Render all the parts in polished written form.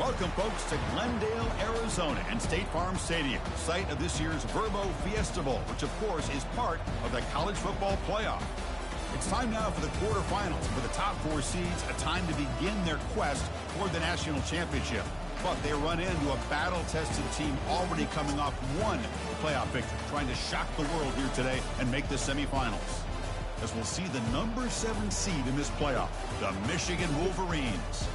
Welcome, folks, to Glendale, Arizona, and State Farm Stadium, site of this year's Verbo Fiesta Bowl, which, of course, is part of the college football playoff. It's time now for the quarterfinals. For the top four seeds, a time to begin their quest toward the national championship. But they run into a battle-tested team already coming off one playoff victory, trying to shock the world here today and make the semifinals. As we'll see the number 7 seed in this playoff, the Michigan Wolverines,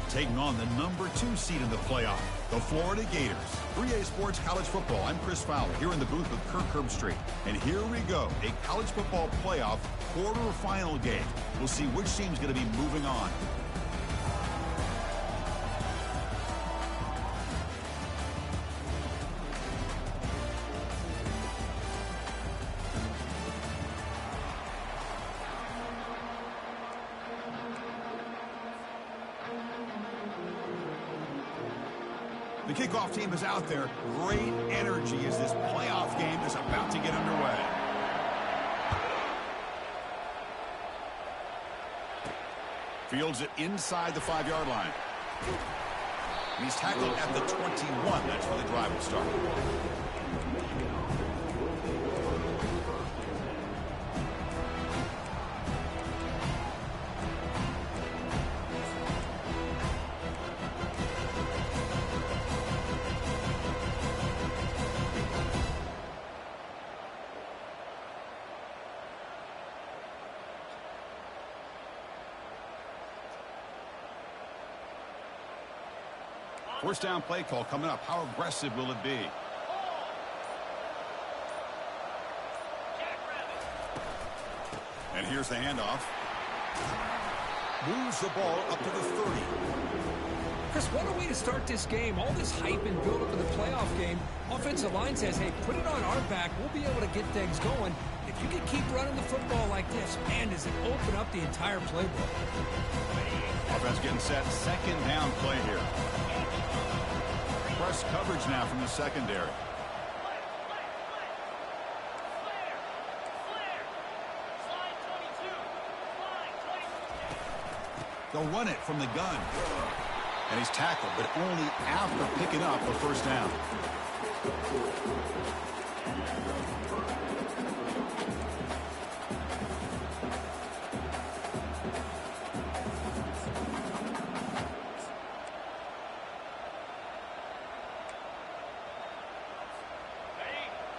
taking on the number 2 seed in the playoff, the Florida Gators. 3A Sports College Football. I'm Chris Fowler here in the booth with Kirk Herbstreit. And here we go, a college football playoff quarterfinal game. We'll see which team's going to be moving on. The kickoff team is out there. Great energy as this playoff game is about to get underway. Fields it inside the 5-yard line. And he's tackled at the 21. That's where the drive will start. First down play call coming up. How aggressive will it be? And here's the handoff. Moves the ball up to the 30. Chris, what a way to start this game. All this hype and build up to the playoff game. Offensive line says, hey, put it on our back. We'll be able to get things going. If you can keep running the football like this, man, does it open up the entire playbook. Offense getting set. Second down play here. Press coverage now from the secondary. They'll run it from the gun. And he's tackled, but only after picking up a first down.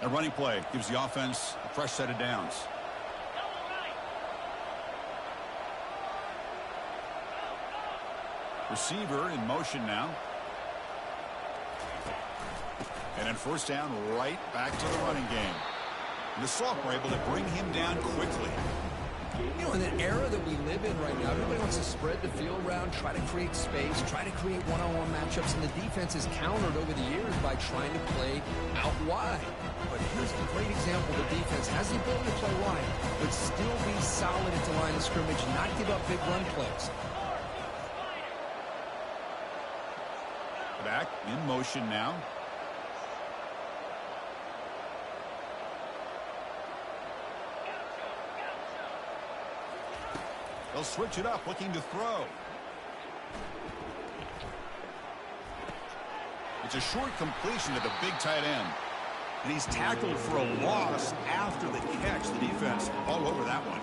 A running play gives the offense a fresh set of downs. Receiver in motion now. And then first down, right back to the running game. And the sophomore able to bring him down quickly. You know, in the era that we live in right now, everybody wants to spread the field around, try to create space, try to create one-on-one matchups, and the defense has countered over the years by trying to play out wide. But here's a great example. The defense has the ability to play wide, but still be solid at the line of scrimmage and not give up big run plays. Back in motion now. They'll switch it up, looking to throw. It's a short completion to the big tight end. And he's tackled for a loss after the catch. The defense all over that one.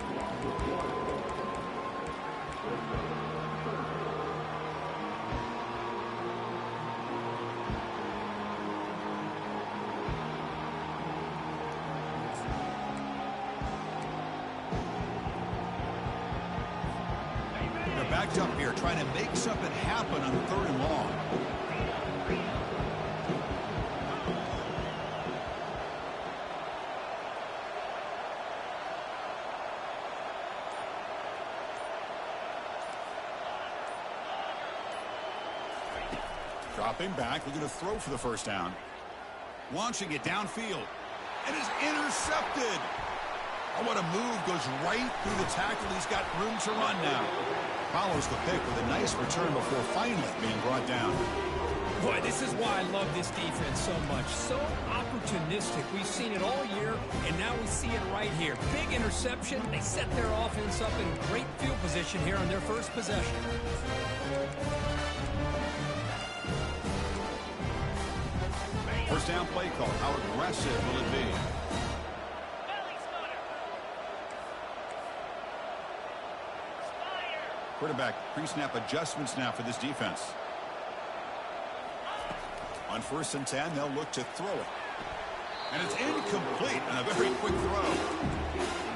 Backed up here, trying to make something happen on 3rd and long. Dropping back, looking to throw for the first down. Launching it downfield. And is intercepted. Oh, what a move. Goes right through the tackle. He's got room to run now. Follows the pick with a nice return before finally being brought down. Boy, this is why I love this defense so much. So opportunistic. We've seen it all year, and now we see it right here. Big interception. They set their offense up in great field position here on their first possession. First down play call. How aggressive will it be? Quarterback pre-snap adjustments now for this defense. On 1st and 10, they'll look to throw it. And it's incomplete on a very quick throw.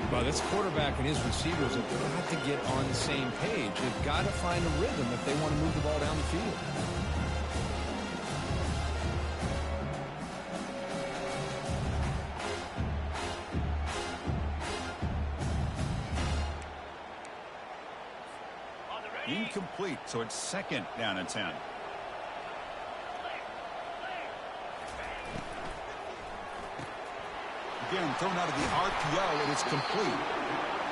Well, this quarterback and his receivers have got to get on the same page. They've got to find a rhythm if they want to move the ball down the field. Incomplete, so it's 2nd down and 10. Again, thrown out of the RPO, and it's complete.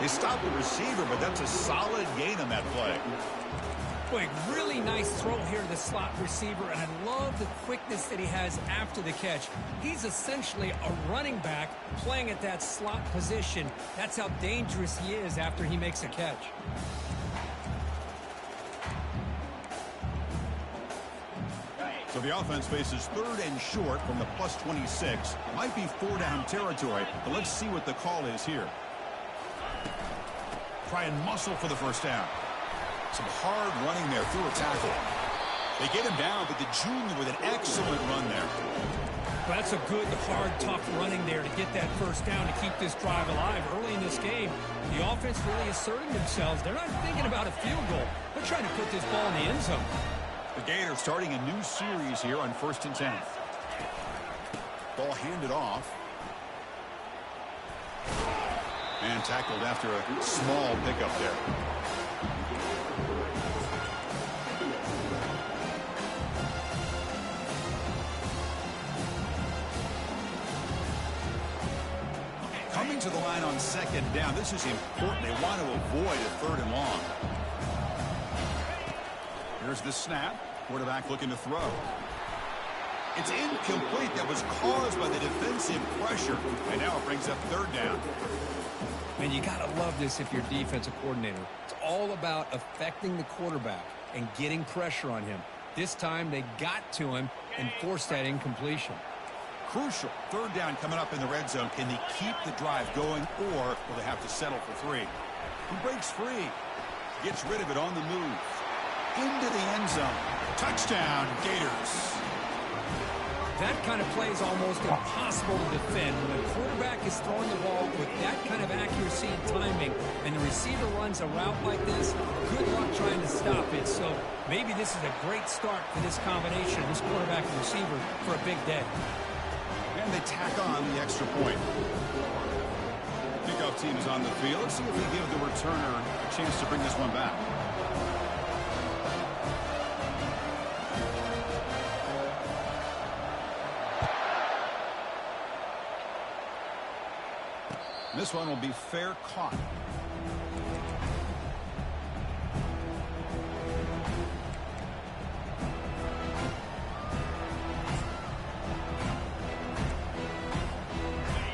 They stopped the receiver, but that's a solid gain on that play. Boy, really nice throw here to the slot receiver, and I love the quickness that he has after the catch. He's essentially a running back playing at that slot position. That's how dangerous he is after he makes a catch. So the offense faces 3rd and short from the +26. Might be 4-down territory, but let's see what the call is here. Try and muscle for the first down. Some hard running there through a tackle. They get him down, but the junior with an excellent run there. Well, that's a good, hard, tough running there to get that first down to keep this drive alive. Early in this game, the offense really asserting themselves. They're not thinking about a field goal. They're trying to put this ball in the end zone. The Gators starting a new series here on 1st and 10. Ball handed off. And tackled after a small pickup there. Coming to the line on 2nd down. This is important. They want to avoid a 3rd and long. Here's the snap. Quarterback looking to throw. It's incomplete. That was caused by the defensive pressure. And now it brings up 3rd down. Man, you got to love this if you're defensive coordinator. It's all about affecting the quarterback and getting pressure on him. This time they got to him and forced that incompletion. Crucial. 3rd down coming up in the red zone. Can they keep the drive going, or will they have to settle for 3? He breaks free. Gets rid of it on the move. Into the end zone. Touchdown, Gators. That kind of play is almost impossible to defend. When a quarterback is throwing the ball with that kind of accuracy and timing, and the receiver runs a route like this, good luck trying to stop it. So maybe this is a great start for this combination, this quarterback and receiver, for a big day. And they tack on the extra point. Kickoff team is on the field. Let's see if we give the returner a chance to bring this one back. This one will be fair caught.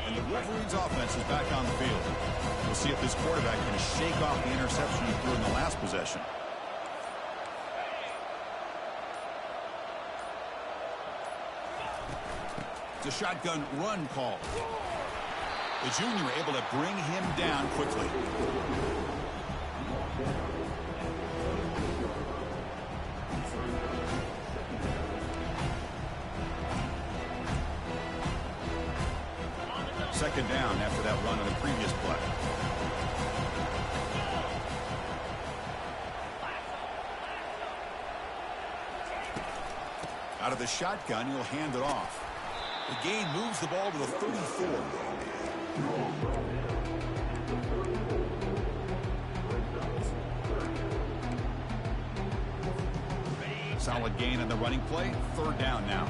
And the Wolverines offense is back on the field. We'll see if this quarterback can shake off the interception he threw in the last possession. It's a shotgun run call. The junior able to bring him down quickly. Second down after that run on the previous play. Out of the shotgun, he'll hand it off. The gain moves the ball to the 34. Solid gain on the running play. Third down now.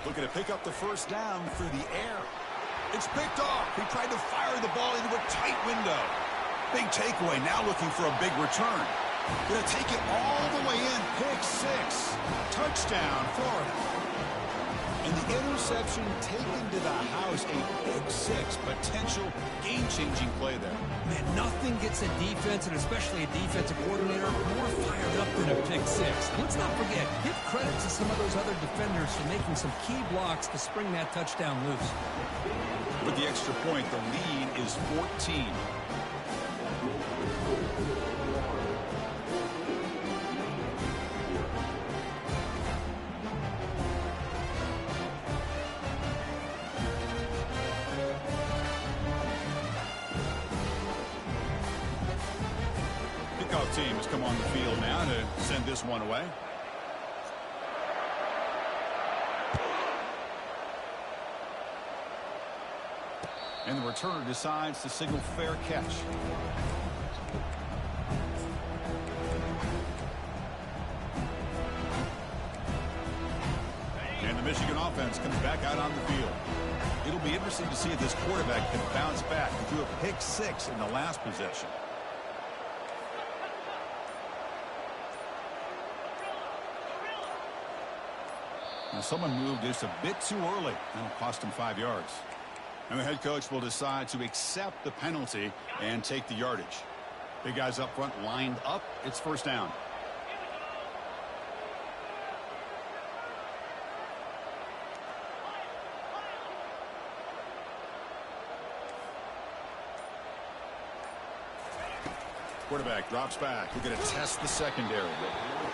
Looking to pick up the first down through the air. It's picked off. He tried to fire the ball into a tight window. Big takeaway, now looking for a big return. Going to take it all the way in. Pick six. Touchdown, Florida. And the interception taken to the house. A big six. Potential game-changing play there. Man, nothing gets a defense, and especially a defensive coordinator, more fired up than a pick six. Let's not forget, give credit to some of those other defenders for making some key blocks to spring that touchdown loose. With the extra point, the lead is 14. Kickoff team has come on the field now to send this one away. And the returner decides to signal fair catch. And the Michigan offense comes back out on the field. It'll be interesting to see if this quarterback can bounce back. He threw a pick six in the last possession. Now someone moved just a bit too early. That'll cost him 5 yards. And the head coach will decide to accept the penalty and take the yardage. Big guys up front lined up. It's first down. Quarterback drops back. We're going to test the secondary.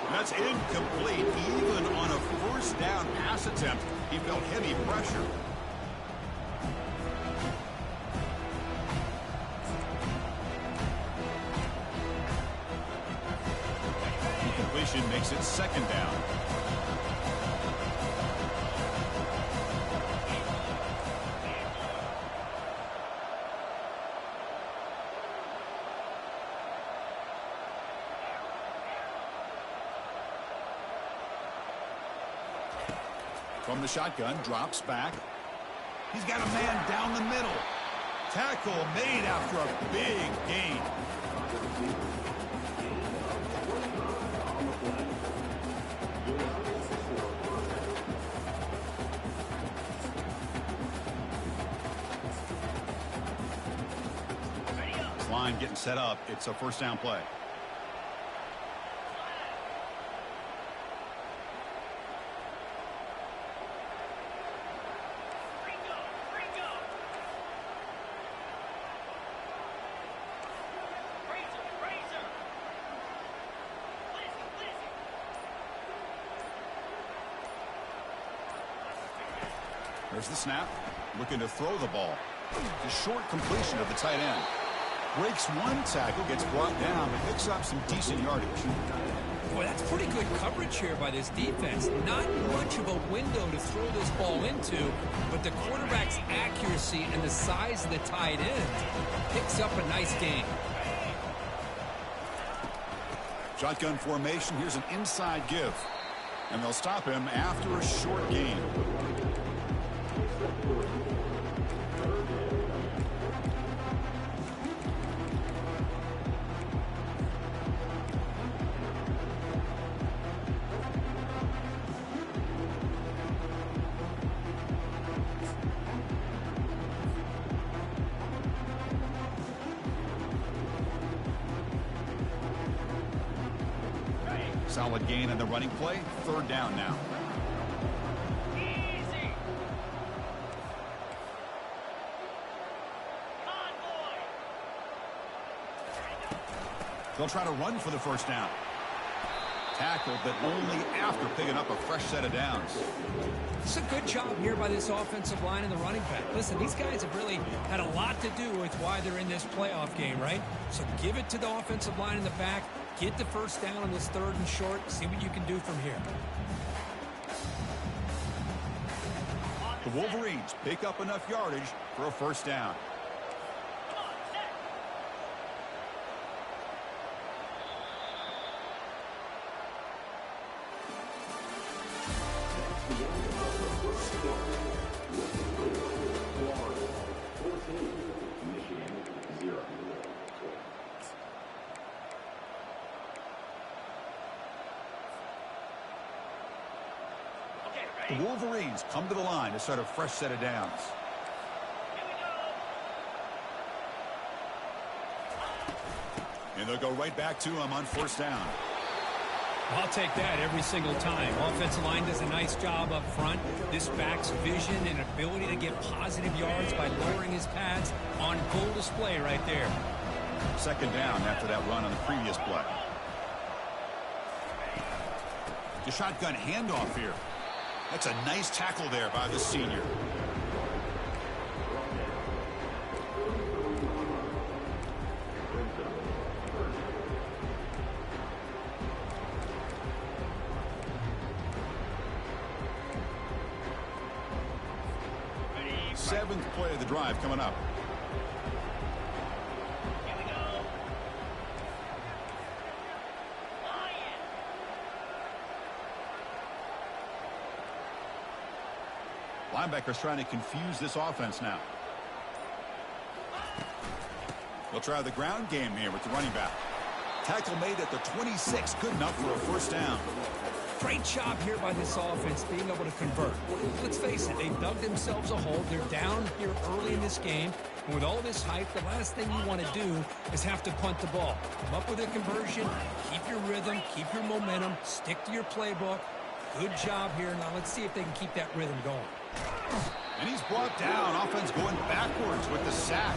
And that's incomplete. Even on a first down pass attempt, he felt heavy pressure. Incompletion makes it second down. From the shotgun, drops back. He's got a man down the middle. Tackle made after a big gain. This line getting set up. It's a first down play. There's the snap. Looking to throw the ball. The short completion of the tight end. Breaks one tackle, gets brought down, but picks up some decent yardage. Boy, that's pretty good coverage here by this defense. Not much of a window to throw this ball into, but the quarterback's accuracy and the size of the tight end picks up a nice gain. Shotgun formation. Here's an inside give. And they'll stop him after a short gain. Solid gain on the running play. Third down now. Easy. They'll try to run for the first down. Tackled, but only after picking up a fresh set of downs. It's a good job here by this offensive line and the running back. Listen, these guys have really had a lot to do with why they're in this playoff game, right? So give it to the offensive line in the back. Get the first down on this third and short. See what you can do from here. The Wolverines pick up enough yardage for a first down. The Wolverines come to the line to start a fresh set of downs. And they'll go right back to him on first down. I'll take that every single time. Offensive line does a nice job up front. This back's vision and ability to get positive yards by lowering his pads on full display right there. Second down after that run on the previous play. The shotgun handoff here. That's a nice tackle there by the senior. Seventh play of the drive coming up. Linebackers trying to confuse this offense now. They'll try the ground game here with the running back. Tackle made at the 26, good enough for a first down. Great job here by this offense being able to convert. Let's face it, they dug themselves a hole. They're down here early in this game. And with all this hype, the last thing you want to do is have to punt the ball. Come up with a conversion, keep your rhythm, keep your momentum, stick to your playbook. Good job here. Now let's see if they can keep that rhythm going. And he's brought down. Offense going backwards with the sack.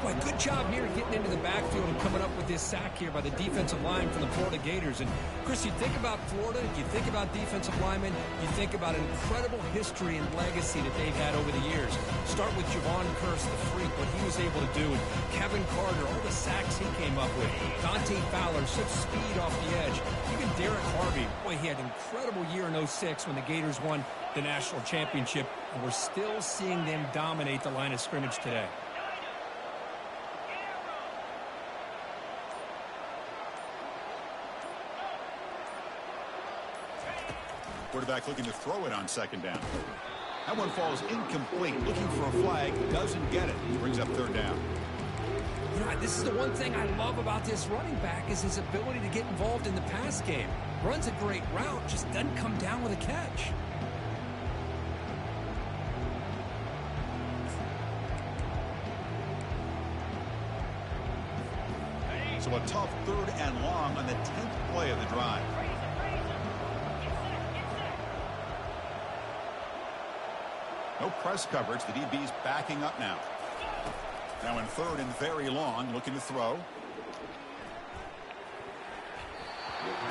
Boy, good job here getting into the backfield and coming up with this sack here by the defensive line from the Florida Gators. And, Chris, you think about Florida, you think about defensive linemen, you think about an incredible history and legacy that they've had over the years. Start with Javon Curse, the freak, what he was able to do. And Kevin Carter, all the sacks he came up with. Dante Fowler, such speed off the edge. Even Derek Harvey, boy, he had an incredible year in 06 when the Gators won the national championship. And we're still seeing them dominate the line of scrimmage today. Quarterback looking to throw it on second down. That one falls incomplete. Looking for a flag. Doesn't get it. Brings up third down. You know, this is the one thing I love about this running back is his ability to get involved in the pass game. Runs a great route, just doesn't come down with a catch. So a tough third and long on the 10th play of the drive. No press coverage. The DB's backing up now. Now in third and very long, looking to throw.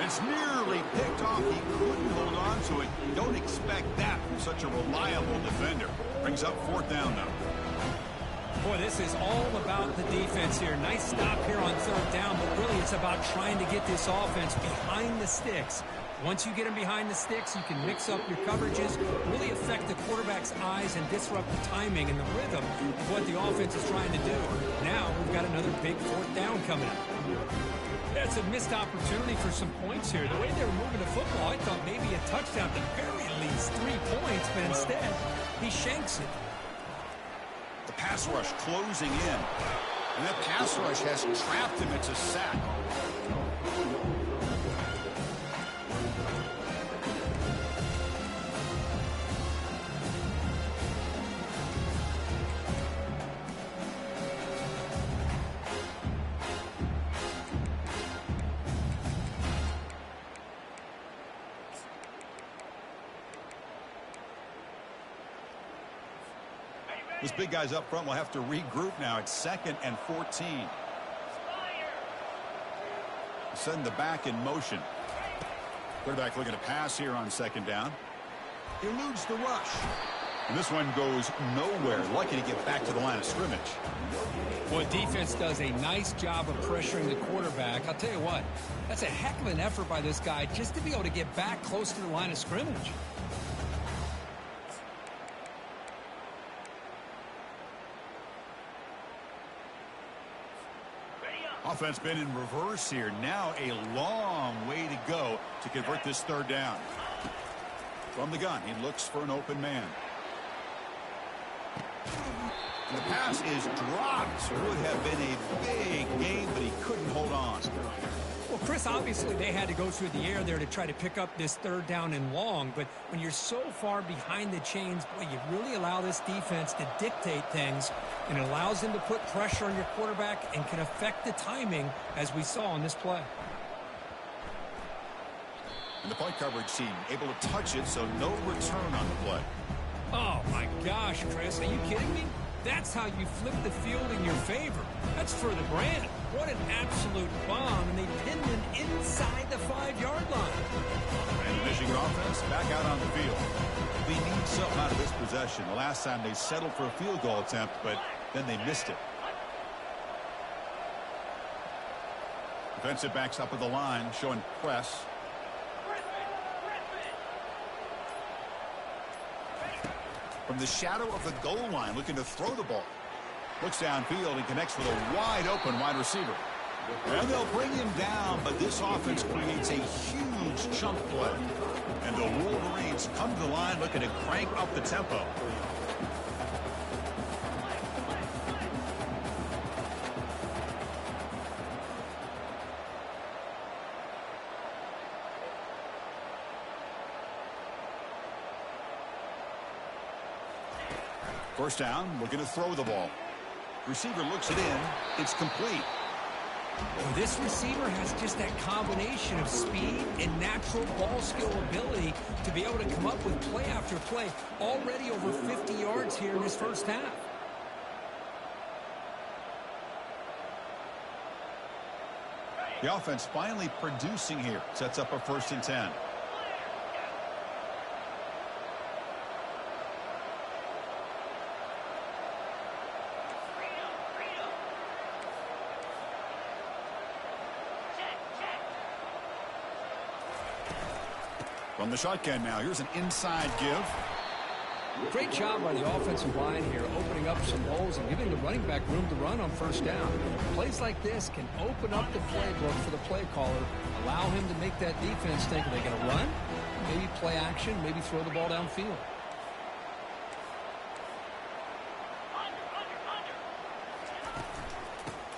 It's nearly picked off. He couldn't hold on to it. You don't expect that from such a reliable defender. Brings up 4th down, though. Boy, this is all about the defense here. Nice stop here on 3rd down, but really it's about trying to get this offense behind the sticks. Once you get them behind the sticks, you can mix up your coverages, really affect the quarterback's eyes and disrupt the timing and the rhythm of what the offense is trying to do. Now we've got another big 4th down coming up. That's a missed opportunity for some points here. The way they were moving the football, I thought maybe a touchdown, at the very least 3 points, but instead he shanks it. The pass rush closing in. And that pass rush has trapped him. It's a sack. Those big guys up front will have to regroup now. It's 2nd and 14. Send the back in motion. Quarterback looking to pass here on 2nd down. Eludes the rush. And this one goes nowhere. Lucky to get back to the line of scrimmage. Well, defense does a nice job of pressuring the quarterback. I'll tell you what, that's a heck of an effort by this guy just to be able to get back close to the line of scrimmage. Offense been in reverse here. Now a long way to go to convert this 3rd down. From the gun, he looks for an open man. And the pass is dropped. Would have been a big game, but he couldn't hold on. Well, Chris, obviously they had to go through the air there to try to pick up this 3rd down and long, but when you're so far behind the chains, boy, you really allow this defense to dictate things, and it allows them to put pressure on your quarterback and can affect the timing, as we saw on this play. And the point coverage team able to touch it, so no return on the play. Oh, my gosh, Chris, are you kidding me? That's how you flip the field in your favor. That's for the brand. What an absolute bomb, and they pinned him inside the 5-yard line. And the Michigan offense back out on the field. They need something out of this possession. The last time they settled for a field goal attempt, but then they missed it. Defensive backs up at the line, showing press. From the shadow of the goal line, looking to throw the ball. Looks downfield and connects with a wide-open wide receiver. And they'll bring him down, but this offense creates a huge chunk play. And the Wolverines come to the line looking to crank up the tempo. First down, looking to throw the ball. Receiver looks it in. It's complete. Well, this receiver has just that combination of speed and natural ball skill ability to be able to come up with play after play. Already over 50 yards here in his first half. The offense finally producing here. Sets up a 1st and 10. From the shotgun now, here's an inside give. Great job by the offensive line here, opening up some holes and giving the running back room to run on 1st down. Plays like this can open up the playbook for the play caller, allow him to make that defense think, are they going to run? Maybe play action, maybe throw the ball downfield.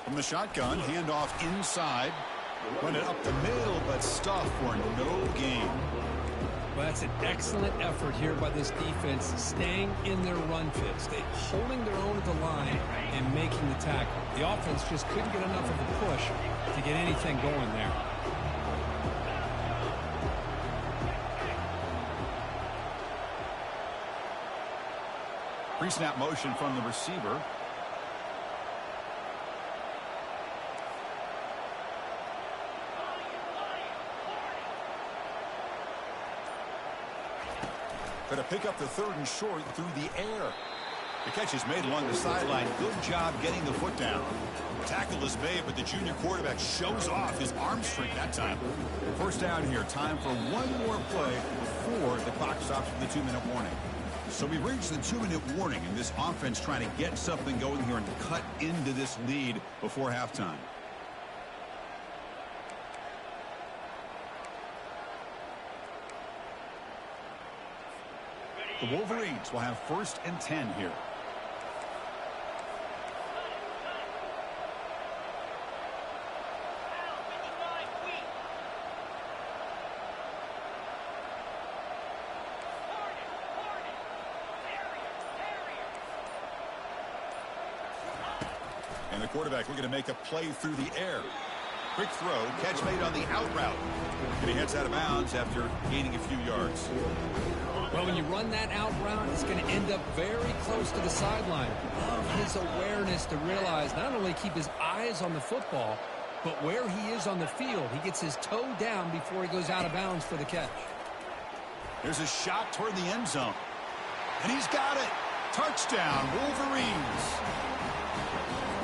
From the shotgun, handoff inside. Run it up the middle, but stuff for no gain. Well, that's an excellent effort here by this defense, staying in their run fits. They holding their own at the line and making the tackle. The offense just couldn't get enough of a push to get anything going there. Pre-snap motion from the receiver. Going to pick up the 3rd and short through the air. The catch is made along the sideline. Good job getting the foot down. Tackle is made, but the junior quarterback shows off his arm strength that time. First down here. Time for one more play before the clock stops for the 2-minute warning. So we've reached the 2-minute warning, and this offense trying to get something going here and cut into this lead before halftime. The Wolverines will have 1st and 10 here. And the quarterback looking to make a play through the air. Quick throw, catch made on the out route. And he heads out of bounds after gaining a few yards. Well, when you run that out route, it's going to end up very close to the sideline. Love his awareness to realize not only keep his eyes on the football, but where he is on the field. He gets his toe down before he goes out of bounds for the catch. There's a shot toward the end zone. And he's got it. Touchdown, Wolverines.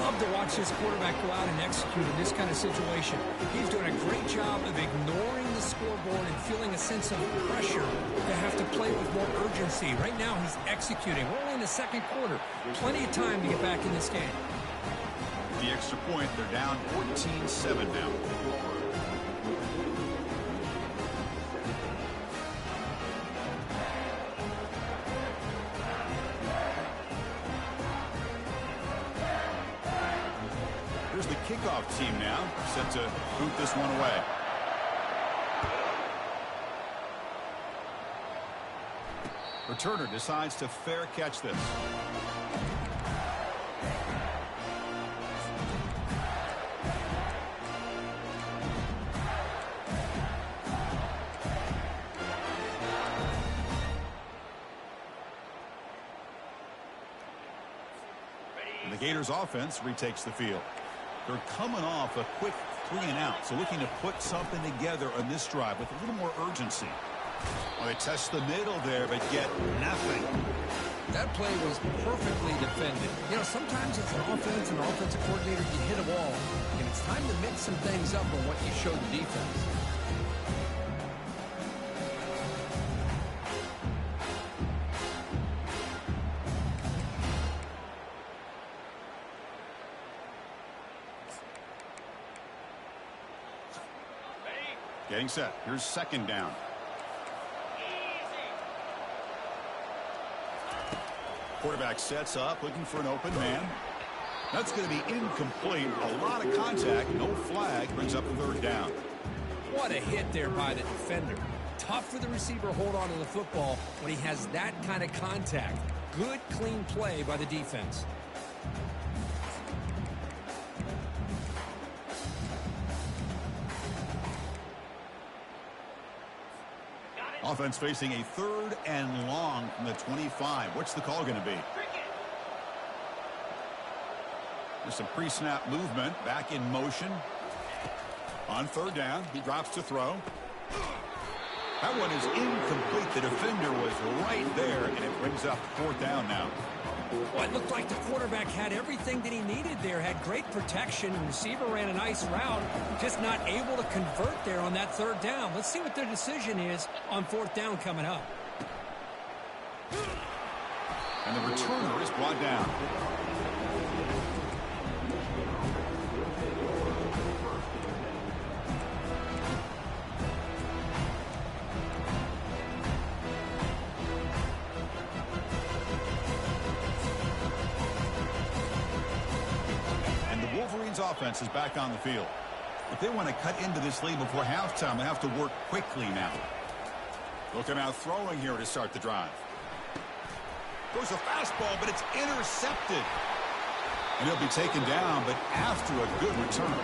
Love to watch this quarterback go out and execute in this kind of situation. He's doing a great job of ignoring the scoreboard and feeling a sense of pressure to have to play with more urgency. Right now, he's executing. We're only in the 2nd quarter. Plenty of time to get back in this game. The extra point, they're down 14-7 now. Here's the kickoff team now, set to boot this one away. Returner decides to fair catch this. And the Gators offense retakes the field. They're coming off a quick 3-and-out, so looking to put something together on this drive with a little more urgency. Well, they test the middle there, but get nothing. That play was perfectly defended. You know, sometimes as an offensive coordinator, you hit a wall, and it's time to mix some things up on what you showed the defense. Getting set. Here's 2nd down. Quarterback sets up, looking for an open man. That's going to be incomplete. A lot of contact. No flag. Brings up the 3rd down. What a hit there by the defender. Tough for the receiver to hold on to the football when he has that kind of contact. Good, clean play by the defense. Offense facing a 3rd and long from the 25. What's the call going to be? There's some pre-snap movement. Back in motion. On 3rd down, he drops to throw. That one is incomplete. The defender was right there, and it brings up 4th down now. Well, it looked like the quarterback had everything that he needed there. Had great protection. The receiver ran a nice route. Just not able to convert there on that 3rd down. Let's see what their decision is on 4th down coming up. And the returner is brought down. Offense is back on the field. If they want to cut into this lead before halftime, they have to work quickly now. Looking out throwing here to start the drive. Goes a fastball, but it's intercepted. And he'll be taken down, but after a good return.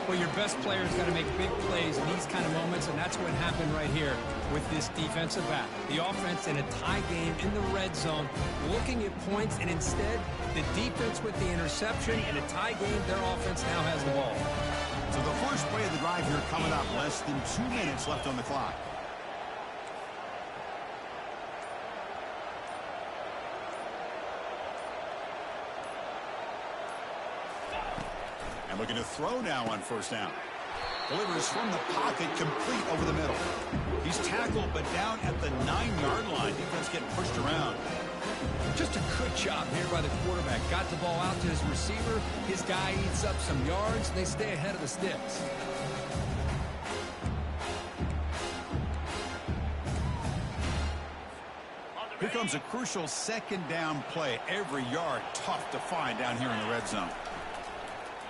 Well, your best player's got to make big plays in these kind of moments, and that's what happened right here with this defensive back. The offense in a tie game in the red zone, looking at points, and instead, the defense with the interception. In a tie game, their offense now has the ball. So the first play of the drive here coming up. Less than 2 minutes left on the clock. And looking to throw now on first down. Delivers from the pocket, complete over the middle. He's tackled, but down at the 9-yard line. Defense getting pushed around. Just a good job here by the quarterback. Got the ball out to his receiver. His guy eats up some yards. They stay ahead of the sticks. Here comes a crucial second down play. Every yard tough to find down here in the red zone.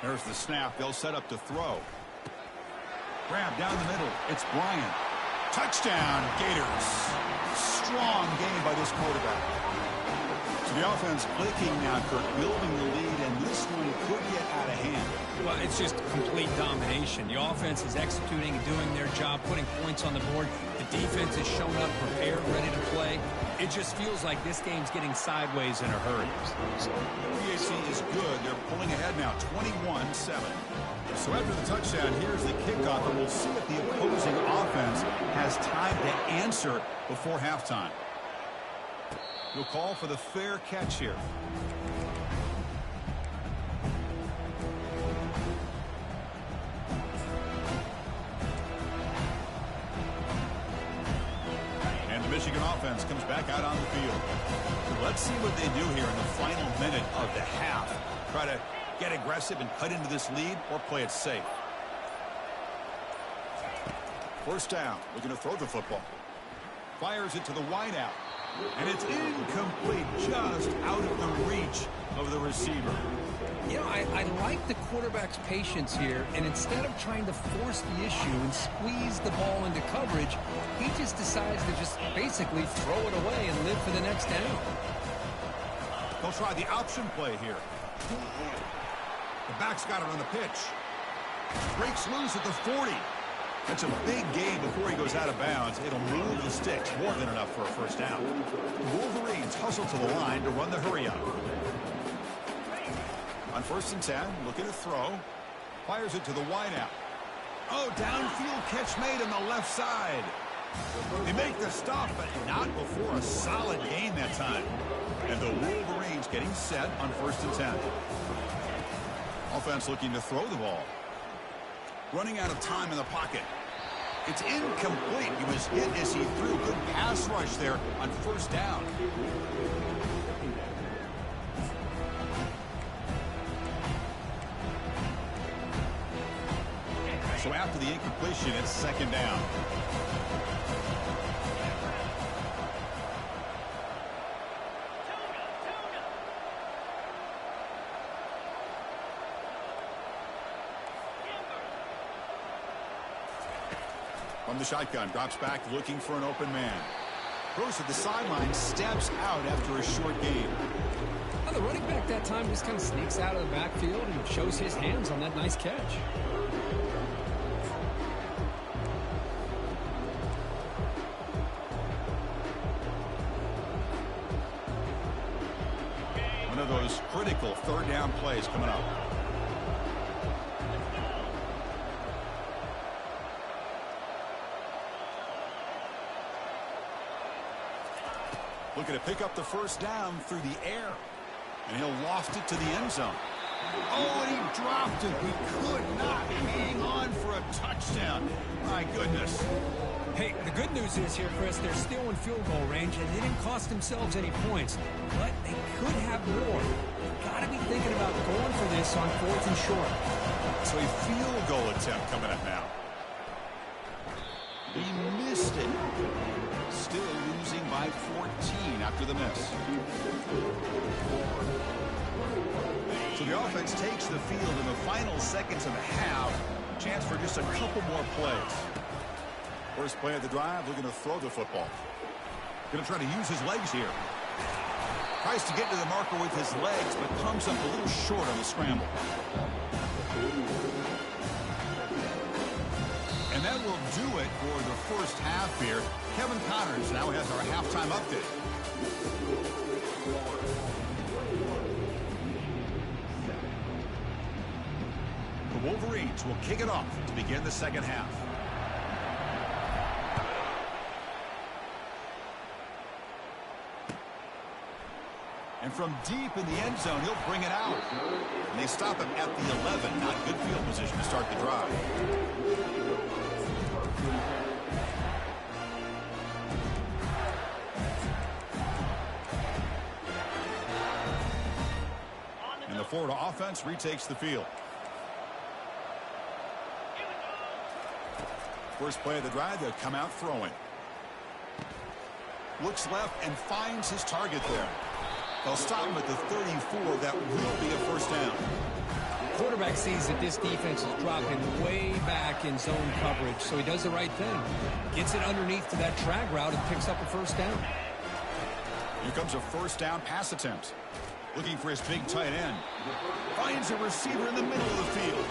There's the snap. They'll set up to throw. Grab down the middle. It's Bryant. Touchdown, Gators. Strong game by this quarterback. So the offense clicking now, Kirk, building the lead, and this one could get out of hand. Well, it's just complete domination. The offense is executing and doing their job, putting points on the board. The defense has shown up, prepared, ready to play. It just feels like this game's getting sideways in a hurry. PAC is good. They're pulling ahead now, 21-7. So after the touchdown, here's the kickoff, and we'll see if the opposing offense has time to answer before halftime. We'll call for the fair catch here. And the Michigan offense comes back out on the field. Let's see what they do here in the final minute of the half. Try to get aggressive and cut into this lead, or play it safe. First down, looking to throw the football. Fires it to the wideout. And it's incomplete, just out of the reach of the receiver. You know, I like the quarterback's patience here, and instead of trying to force the issue and squeeze the ball into coverage, he just decides to just basically throw it away and live for the next down. They'll try the option play here. The back's got it on the pitch. Breaks loose at the 40. That's a big gain before he goes out of bounds. It'll move the sticks, more than enough for a first down. The Wolverines hustle to the line to run the hurry-up. On 1st and 10, looking to throw. Fires it to the wideout. Oh, downfield catch made on the left side. They make the stop, but not before a solid gain that time. And the Wolverines getting set on 1st and 10. Offense looking to throw the ball. Running out of time in the pocket. It's incomplete. He was hit as he threw. Good pass rush there on first down. So after the incompletion, it's second down. From the shotgun, drops back, looking for an open man. Throws to the sideline, steps out after a short gain. Well, the running back that time just kind of sneaks out of the backfield and shows his hands on that nice catch. One of those critical third down plays coming up. Looking to pick up the first down through the air. And he'll loft it to the end zone. Oh, and he dropped it. He could not hang on for a touchdown. My goodness. Hey, the good news is here, Chris, they're still in field goal range, and they didn't cost themselves any points. But they could have more. They've got to be thinking about going for this on 4th and short. So a field goal attempt coming up now. He missed it. Still losing by 14 after the miss. So the offense takes the field in the final seconds of the half. Chance for just a couple more plays. First play of the drive, looking to throw the football. Going to try to use his legs here. Tries to get to the marker with his legs, but comes up a little short on the scramble. And that will do it for the first half here. Kevin Connors now has our halftime update. The Wolverines will kick it off to begin the second half. And from deep in the end zone, he'll bring it out. And they stop him at the 11. Not good field position to start the drive. And the Florida offense retakes the field. First play of the drive, they'll come out throwing. Looks left and finds his target there. They'll stop him at the 34. That will be a first down. The quarterback sees that this defense is dropping way back in zone coverage, so he does the right thing. Gets it underneath to that drag route and picks up a first down. Here comes a first down pass attempt. Looking for his big tight end. Finds a receiver in the middle of the field.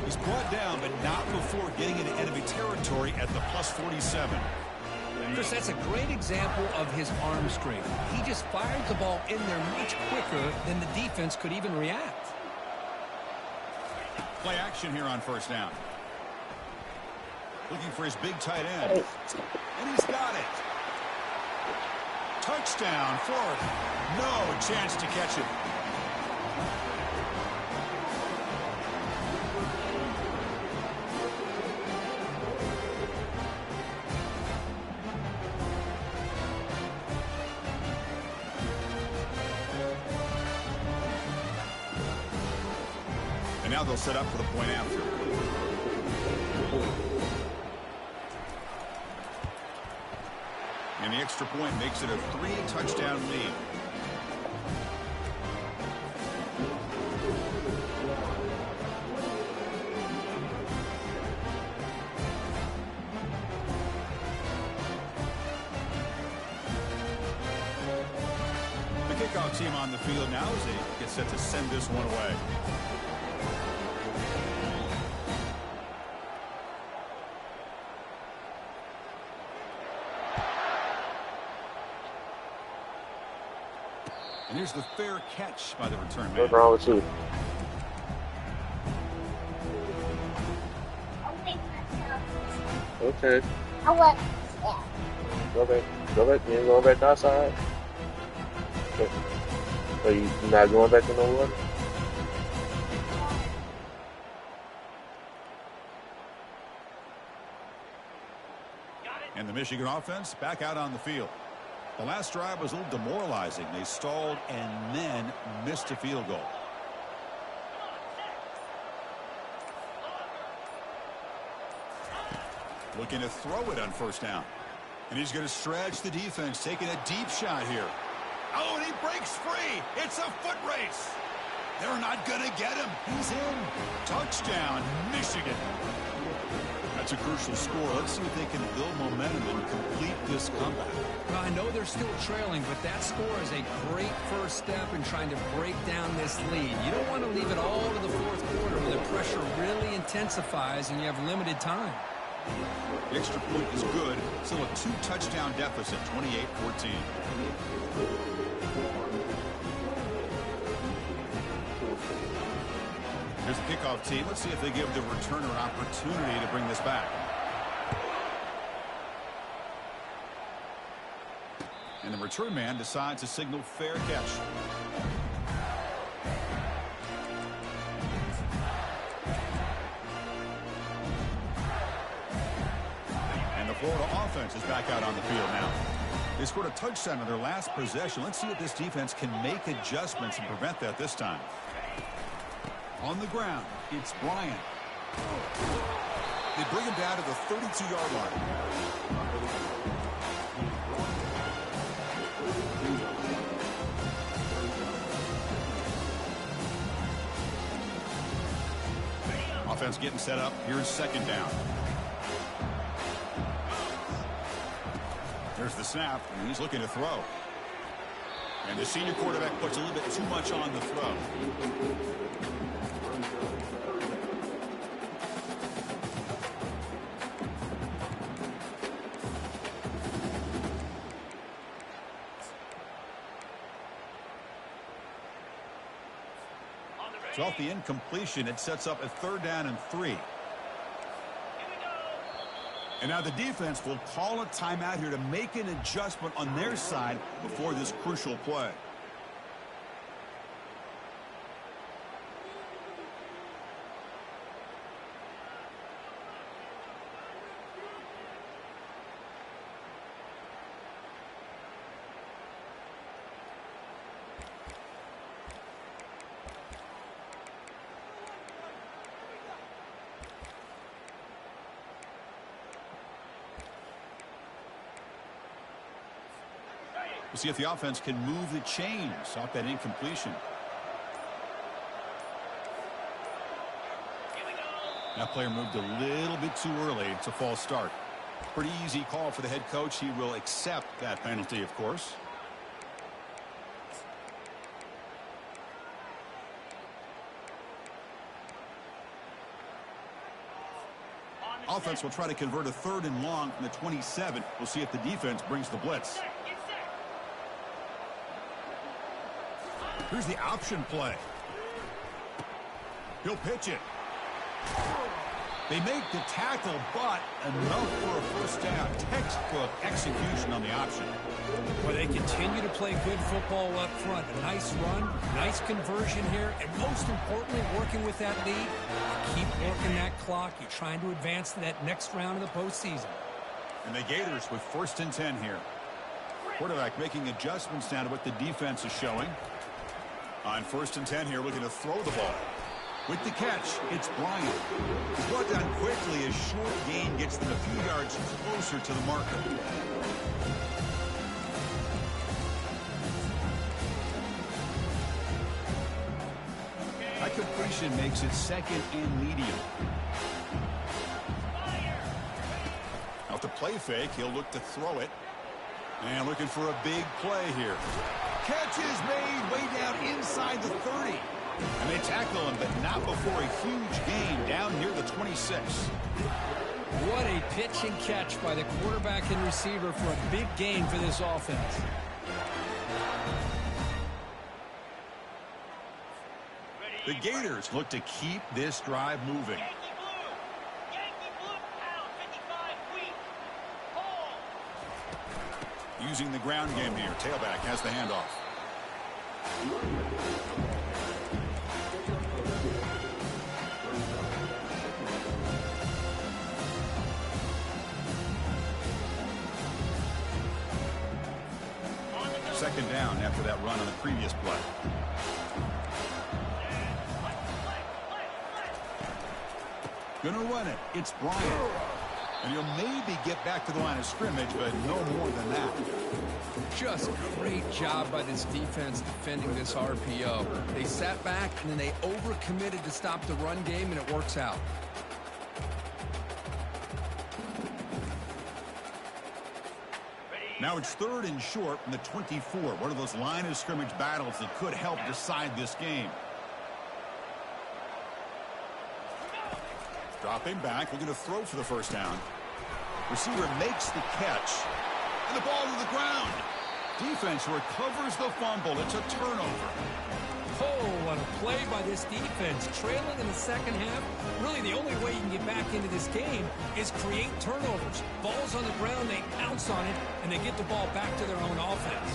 He's brought down, but not before getting into enemy territory at the +47. Chris, that's a great example of his arm strength. He just fired the ball in there much quicker than the defense could even react. Play action here on first down. Looking for his big tight end. And he's got it. Touchdown, Florida. No chance to catch it. And now they'll set up for the point after. And the extra point makes it a 3-touchdown lead. The kickoff team on the field now as they get set to send this one away. And here's the fair catch by the return man. What's wrong with you? Okay. I want, yeah. Go back. Go back. You ain't going back outside? Okay. So you not going back in the water? And the Michigan offense back out on the field. The last drive was a little demoralizing. They stalled and then missed a field goal. Looking to throw it on first down. And he's going to stretch the defense, taking a deep shot here. Oh, and he breaks free. It's a foot race. They're not going to get him. He's in. Touchdown, Michigan. That's a crucial score. Let's see if they can build momentum and complete this comeback. Well, I know they're still trailing, but that score is a great first step in trying to break down this lead. You don't want to leave it all to the fourth quarter where the pressure really intensifies and you have limited time. The extra point is good. Still a 2-touchdown deficit, 28-14. Here's the kickoff team. Let's see if they give the returner an opportunity to bring this back. And the return man decides to signal fair catch. And the Florida offense is back out on the field now. They scored a touchdown on their last possession. Let's see if this defense can make adjustments and prevent that this time. On the ground, it's Bryant. They bring him down to the 32-yard line. Offense getting set up. Here's second down. There's the snap, and he's looking to throw. And the senior quarterback puts a little bit too much on the throw. So off the incompletion, it sets up a 3rd down and 3. And now the defense will call a timeout here to make an adjustment on their side before this crucial play. We'll see if the offense can move the chains off that incompletion. That player moved a little bit too early. It's a false start. Pretty easy call for the head coach. He will accept that penalty, of course. Offense will try to convert a 3rd and long from the 27. We'll see if the defense brings the blitz. Here's the option play. He'll pitch it. They make the tackle, but enough for a first down. Textbook execution on the option. Well, they continue to play good football up front. A nice run, nice conversion here, and most importantly, working with that lead. You keep working that clock. You're trying to advance to that next round of the postseason. And the Gators with 1st and 10 here. Quarterback making adjustments now to what the defense is showing. On 1st and 10 here, looking to throw the ball. With the catch, it's Bryant. He's brought down quickly as short gain gets them a few yards closer to the marker. That completion makes it 2nd and medium. Now to play fake, he'll look to throw it. And looking for a big play here. Catch is made way down inside the 30. And they tackle him, but not before a huge gain down near the 26. What a pitch and catch by the quarterback and receiver for a big gain for this offense. The Gators look to keep this drive moving. Using the ground game here. Tailback has the handoff. Second down after that run on the previous play. Gonna run it. It's Bryant. And he'll maybe get back to the line of scrimmage, but no more than that. Just great job by this defense defending this RPO. They sat back, and then they overcommitted to stop the run game, and it works out. Now it's 3rd and short from the 24. One of those line of scrimmage battles that could help decide this game. Dropping back, looking to throw for the first down. Receiver makes the catch. And the ball to the ground. Defense recovers the fumble. It's a turnover. Oh, what a play by this defense. Trailing in the second half. Really, the only way you can get back into this game is create turnovers. Ball's on the ground, they pounce on it, and they get the ball back to their own offense.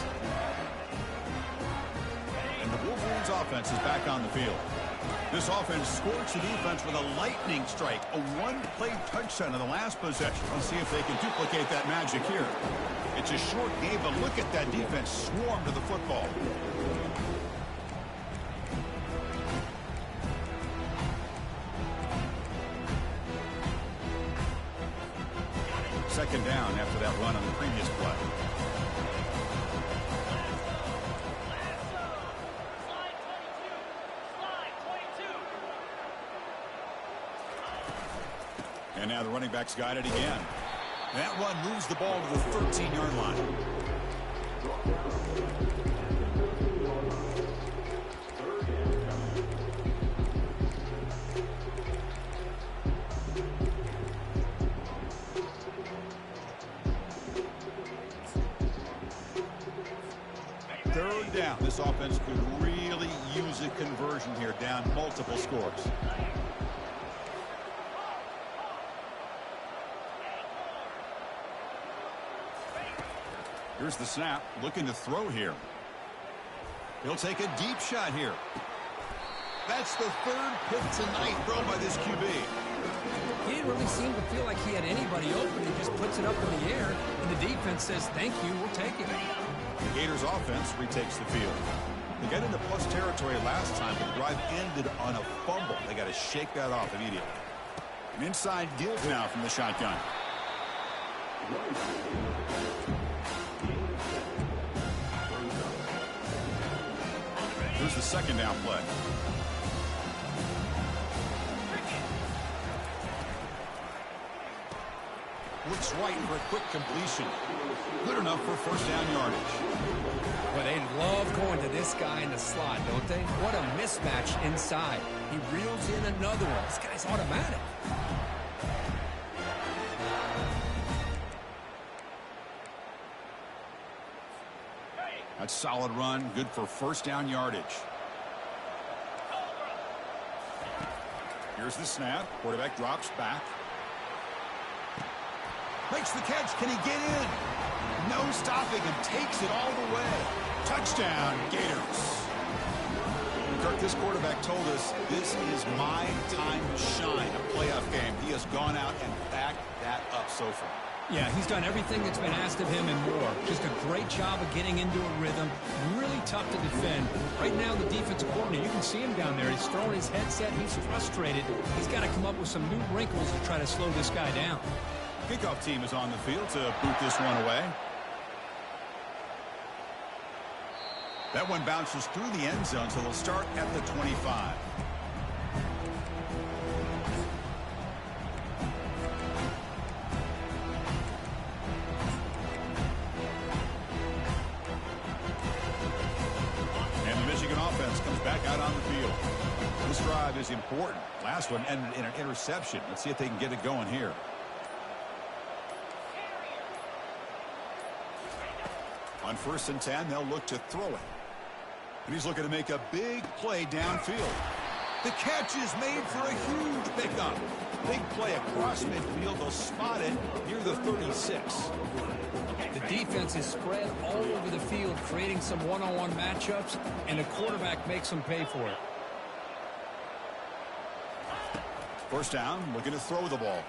And the Wolverines offense is back on the field. This offense scorched the defense with a lightning strike. A one-play touchdown in the last possession. Let's see if they can duplicate that magic here. It's a short game, but look at that defense swarm to the football. Second down after that run on the previous play. And now the running back's got it again. That run moves the ball to the 13-yard line. Third down. This offense could really use a conversion here, down multiple scores. Here's the snap, looking to throw here. He'll take a deep shot here. That's the 3rd pick tonight thrown by this QB. He didn't really seem to feel like he had anybody open. He just puts it up in the air, and the defense says, thank you, we'll take it. The Gators offense retakes the field. They got into plus territory last time, but the drive ended on a fumble. They got to shake that off immediately. An inside give now from the shotgun. Here's the second down play. Looks right for a quick completion. Good enough for first down yardage. Well, they love going to this guy in the slot, don't they? What a mismatch inside. He reels in another one. This guy's automatic. That's solid run. Good for first down yardage. Here's the snap. Quarterback drops back. Makes the catch. Can he get in? No stopping him. Takes it all the way. Touchdown, Gators. Kirk, this quarterback told us this is my time to shine, a playoff game. He has gone out and backed that up so far. Yeah, he's done everything that's been asked of him and more. Just a great job of getting into a rhythm. Really tough to defend. Right now, the defensive coordinator, you can see him down there. He's throwing his headset. He's frustrated. He's got to come up with some new wrinkles to try to slow this guy down. Kickoff team is on the field to boot this one away. That one bounces through the end zone, so they'll start at the 25. And the Michigan offense comes back out on the field. This drive is important. Last one ended in an interception. Let's see if they can get it going here. On 1st and 10, they'll look to throw it. And he's looking to make a big play downfield. The catch is made for a huge pickup. Big play across midfield. They'll spot it near the 36. The defense is spread all over the field, creating some one-on-one matchups, and the quarterback makes them pay for it. First down, looking to throw the ball.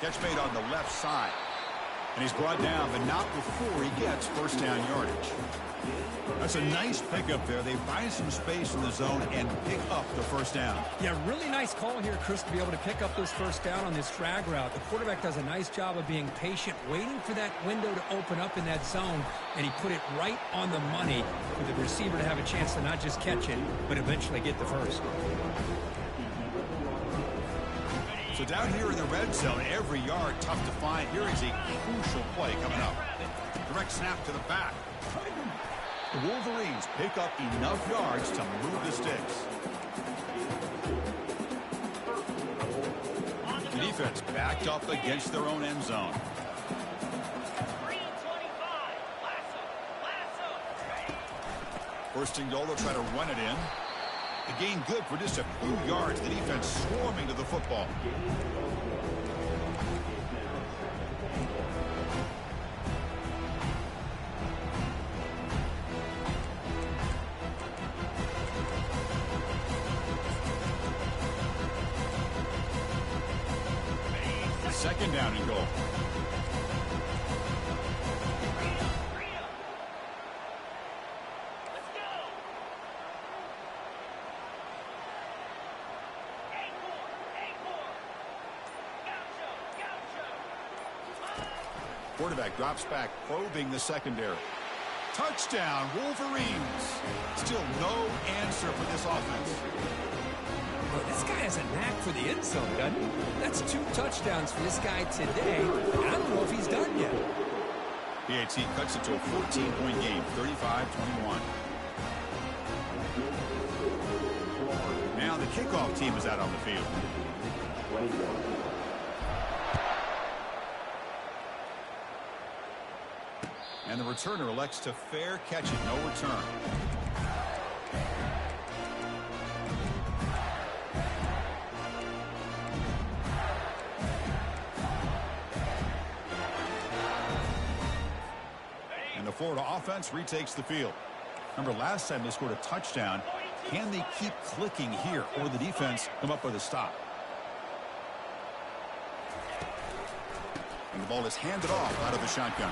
Catch made on the left side. And he's brought down, but not before he gets first down yardage. That's a nice pickup there. They find some space in the zone and pick up the first down. Yeah, really nice call here, Chris, to be able to pick up this first down on this drag route. The quarterback does a nice job of being patient, waiting for that window to open up in that zone, and he put it right on the money for the receiver to have a chance to not just catch it, but eventually get the first. So down here in the red zone, every yard tough to find. Here is a crucial play coming up. Direct snap to the back. The Wolverines pick up enough yards to move the sticks. The defense backed up against their own end zone. First and goal, they'll try to run it in. The gain good for just a few yards. The defense swarming to the football. Second down and goal. Quarterback drops back, probing the secondary. Touchdown, Wolverines. Still no answer for this offense. Well, this guy has a knack for the end zone, doesn't he? That's 2 touchdowns for this guy today, and I don't know if he's done yet. PAT cuts it to a 14-point game, 35-21. Now the kickoff team is out on the field. And the returner elects to fair catch it, no return. And the Florida offense retakes the field. Remember, last time they scored a touchdown. Can they keep clicking here, or the defense come up with a stop? And the ball is handed off out of the shotgun.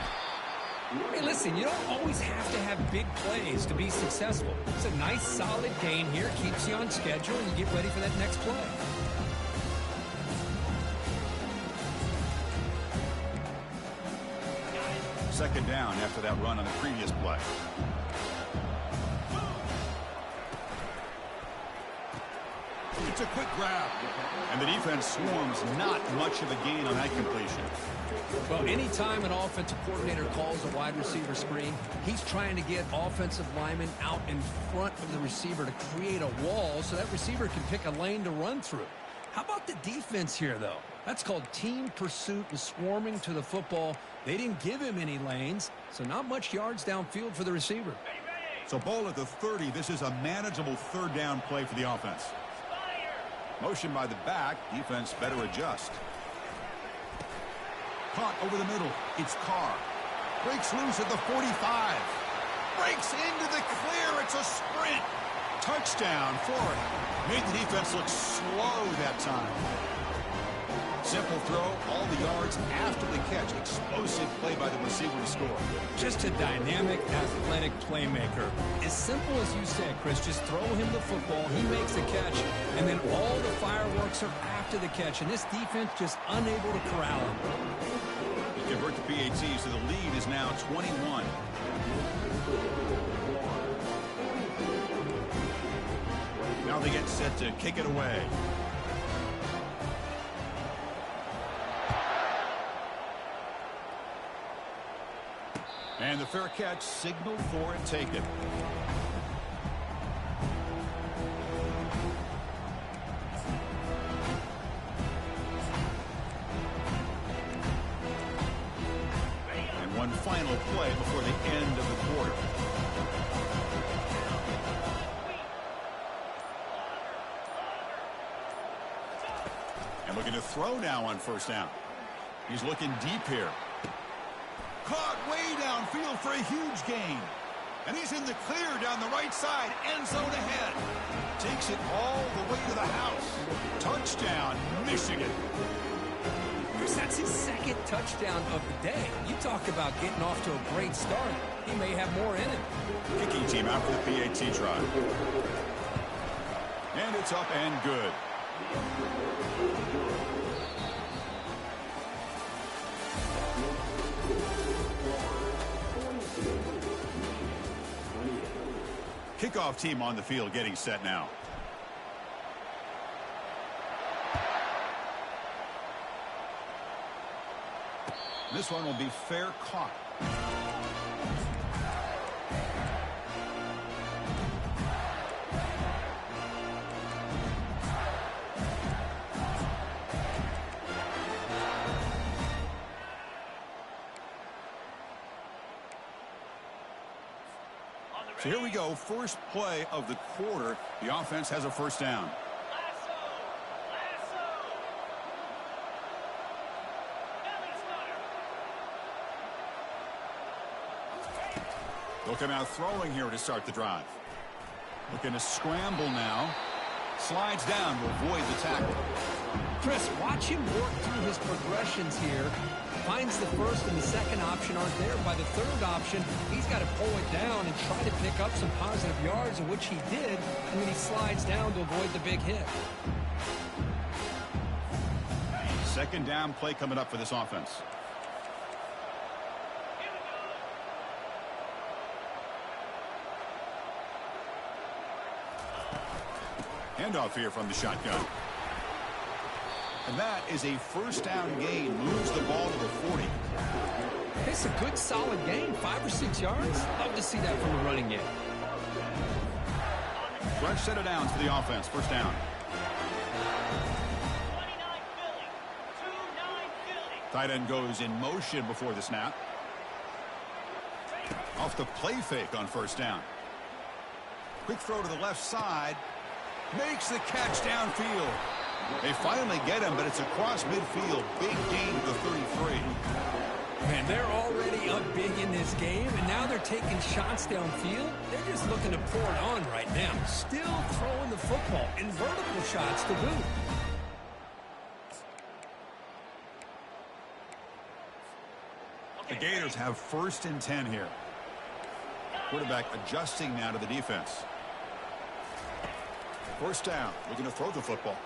Hey, listen, you don't always have to have big plays to be successful. It's a nice, solid gain here. Keeps you on schedule, and you get ready for that next play. second down after that run on the previous play. It's a quick grab. And the defense swarms. Not much of a gain on that completion. Well, anytime an offensive coordinator calls a wide receiver screen, he's trying to get offensive linemen out in front of the receiver to create a wall so that receiver can pick a lane to run through. How about the defense here, though? That's called team pursuit and swarming to the football. They didn't give him any lanes, so not much yards downfield for the receiver. So ball at the 30. This is a manageable third down play for the offense. Motion by the back. Defense better adjust. Caught over the middle. It's Carr. Breaks loose at the 45. Breaks into the clear. It's a sprint. Touchdown, Florida. Made the defense look slow that time. Simple throw, all the yards after the catch. Explosive play by the receiver to score. Just a dynamic, athletic playmaker. As simple as you said, Chris, just throw him the football, he makes the catch, and then all the fireworks are after the catch, and this defense just unable to corral him. They convert to PAT, so the lead is now 21. Now they get set to kick it away. And the fair catch signaled for and taken. And one final play before the end of the quarter. And looking to throw now on first down. He's looking deep here. Caught way downfield for a huge gain. And he's in the clear down the right side. End zone ahead. Takes it all the way to the house. Touchdown, Michigan. Chris, that's his second touchdown of the day. You talk about getting off to a great start. He may have more in it. Kicking team out for the PAT try. And it's up and good. Kickoff team on the field getting set now. This one will be fair caught. So here we go, first play of the quarter. The offense has a first down. They'll come out throwing here to start the drive. Looking to scramble now. Slides down to avoid the tackle. Chris, watch him work through his progressions here. Finds the first and the second option aren't there. By the third option, he's got to pull it down and try to pick up some positive yards, which he did, and then he slides down to avoid the big hit. Second down play coming up for this offense. Handoff here from the shotgun. And that is a first down gain. Moves the ball to the 40. It's a good, solid gain. 5 or 6 yards. Love to see that from the running game. Fresh set of downs for the offense. First down. Tight end goes in motion before the snap. Off the play fake on first down. Quick throw to the left side. Makes the catch downfield. They finally get him, but it's across midfield. Big gain to the 33. Man, they're already up big in this game, and now they're taking shots downfield. They're just looking to pour it on right now. Still throwing the football in vertical shots to boot. The Gators have first and 10 here. Quarterback adjusting now to the defense. First down, looking to throw the football.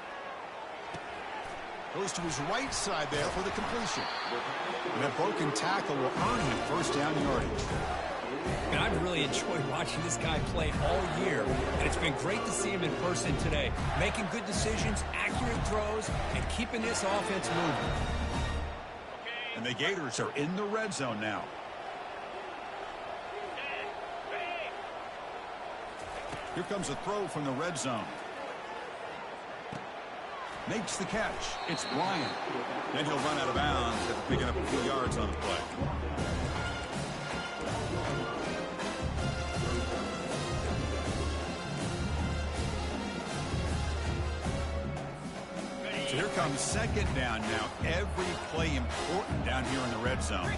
Goes to his right side there for the completion. And that broken tackle will earn him first down yardage. And I've really enjoyed watching this guy play all year. And it's been great to see him in person today. Making good decisions, accurate throws, and keeping this offense moving. And the Gators are in the red zone now. Here comes a throw from the red zone. Makes the catch. It's Bryant. Then he'll run out of bounds after picking up a few yards on the play. So here comes second down now. Every play important down here in the red zone.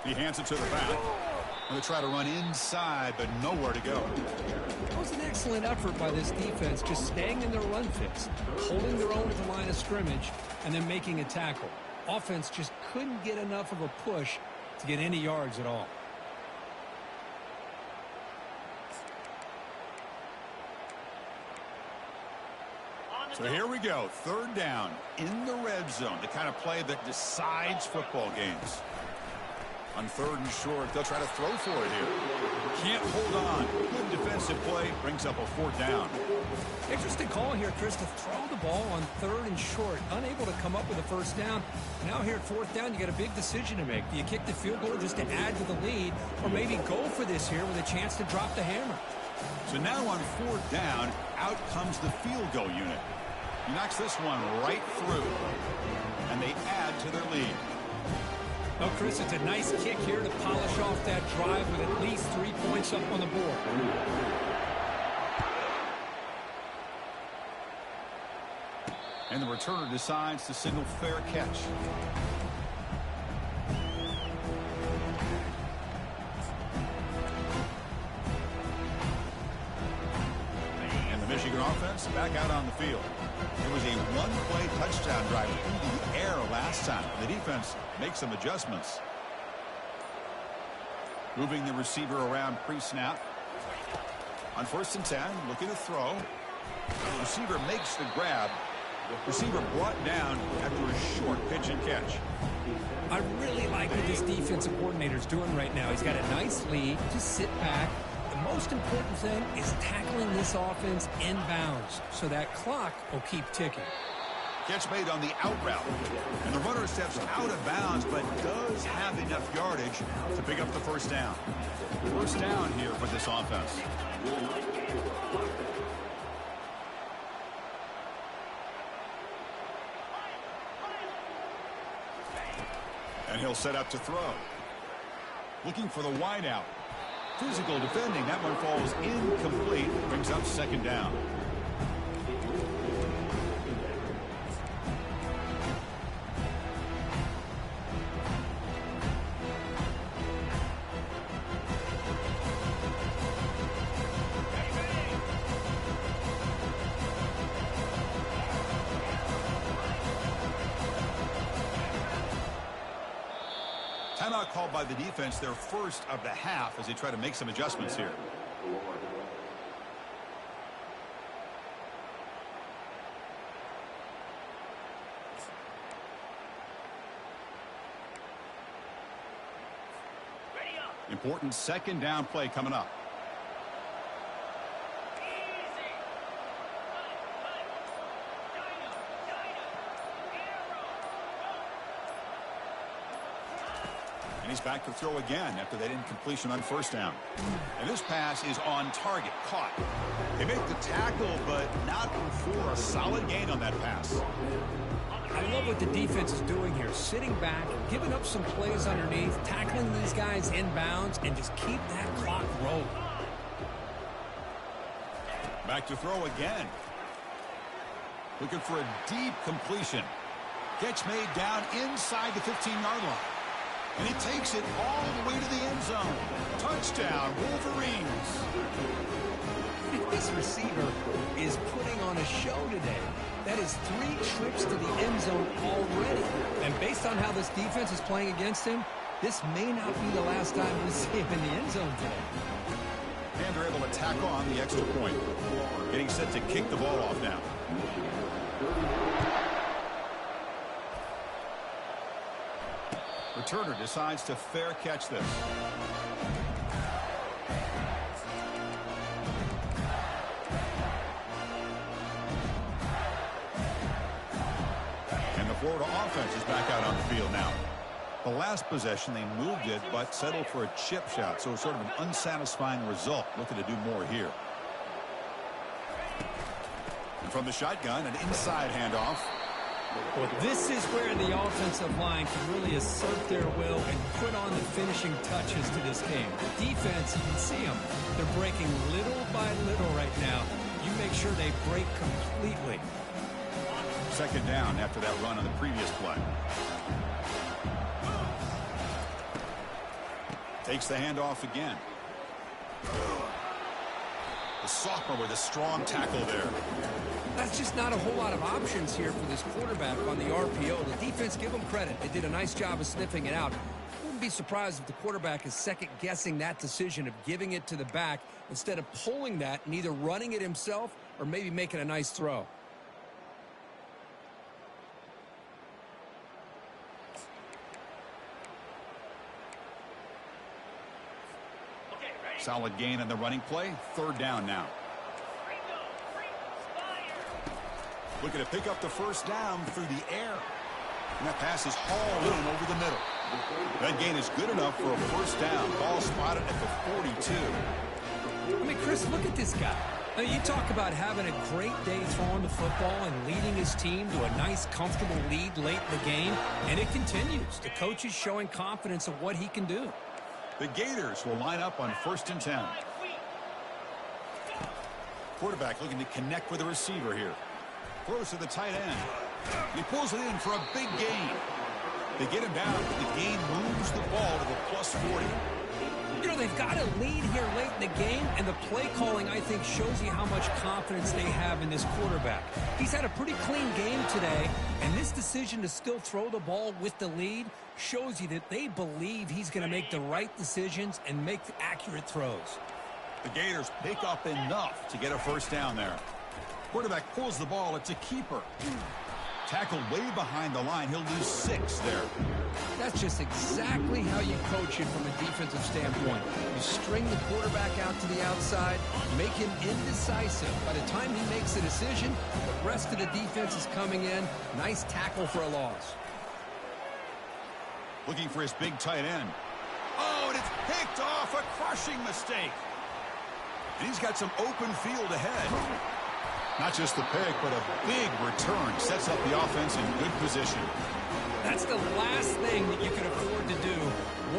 He hands it to the back. Going to try to run inside, but nowhere to go. It was an excellent effort by this defense, just staying in their run fix, holding their own at the line of scrimmage, and then making a tackle. Offense just couldn't get enough of a push to get any yards at all. So here we go, third down in the red zone, the kind of play that decides football games. On third and short, they'll try to throw for it here. Can't hold on. Good defensive play brings up a fourth down. Interesting call here, Chris, to throw the ball on third and short. Unable to come up with a first down. Now here at fourth down, you got a big decision to make. Do you kick the field goal just to add to the lead, or maybe go for this here with a chance to drop the hammer? So now on fourth down, out comes the field goal unit. He knocks this one right through, and they add to their lead. Well, Chris, it's a nice kick here to polish off that drive with at least 3 points up on the board. And the returner decides to signal fair catch. And the Michigan offense back out on the field. It was a one-play touchdown drive through the air last time. The defense makes some adjustments. Moving the receiver around pre-snap. On first and 10, looking to throw. The receiver makes the grab. Receiver brought down after a short pitch and catch. I really like what this defensive coordinator is doing right now. He's got a nice lead. Just sit back. The most important thing is tackling this offense inbounds so that clock will keep ticking. Catch made on the out route. And the runner steps out of bounds, but does have enough yardage to pick up the first down. First down here for this offense. And he'll set up to throw. Looking for the wideout. Physical defending. That one falls incomplete. Brings up second down. Timeout called by the defense, their first of the half, as they try to make some adjustments here. Important second down play coming up. He's back to throw again after that incompletion on first down. And this pass is on target, caught. They make the tackle, but not for a solid gain on that pass. I love what the defense is doing here. Sitting back, giving up some plays underneath, tackling these guys inbounds, and just keep that clock rolling. Back to throw again. Looking for a deep completion. Catch made down inside the 15-yard line. And he takes it all the way to the end zone. Touchdown, Wolverines. This receiver is putting on a show today. That is 3 trips to the end zone already. And based on how this defense is playing against him, this may not be the last time we see him in the end zone today. And they're able to tack on the extra point. Getting set to kick the ball off now. Returner decides to fair catch this. And the Florida offense is back out on the field now. The last possession, they moved it, but settled for a chip shot, so it's sort of an unsatisfying result. Looking to do more here. And from the shotgun, an inside handoff. Well, this is where the offensive line can really assert their will and put on the finishing touches to this game. The defense, you can see them. They're breaking little by little right now. You make sure they break completely. Second down after that run on the previous play. Takes the handoff again. The sophomore with a strong tackle there. That's just not a whole lot of options here for this quarterback on the RPO. The defense, give them credit. They did a nice job of sniffing it out. Wouldn't be surprised if the quarterback is second-guessing that decision of giving it to the back instead of pulling that and either running it himself or maybe making a nice throw. Solid gain on the running play. Third down now. Looking to pick up the first down through the air. And that pass is hauled in over the middle. That gain is good enough for a first down. Ball spotted at the 42. I mean, Chris, look at this guy. I mean, you talk about having a great day throwing the football and leading his team to a nice, comfortable lead late in the game, and it continues. The coach is showing confidence of what he can do. The Gators will line up on 1st and 10. Quarterback looking to connect with the receiver here. Throws to the tight end. He pulls it in for a big gain. They get him down, but the gain moves the ball to the plus 40. You know, they've got a lead here late in the game, and the play calling, I think, shows you how much confidence they have in this quarterback. He's had a pretty clean game today, and this decision to still throw the ball with the lead shows you that they believe he's going to make the right decisions and make accurate throws. The Gators pick up enough to get a first down there. Quarterback pulls the ball. It's a keeper. Tackled way behind the line. He'll lose 6 there. That's just exactly how you coach it from a defensive standpoint. You string the quarterback out to the outside, make him indecisive. By the time he makes a decision, the rest of the defense is coming in. Nice tackle for a loss. Looking for his big tight end. Oh, and it's picked off. A crushing mistake. And he's got some open field ahead. Not just the pick, but a big return. Sets up the offense in good position. That's the last thing that you can afford to do.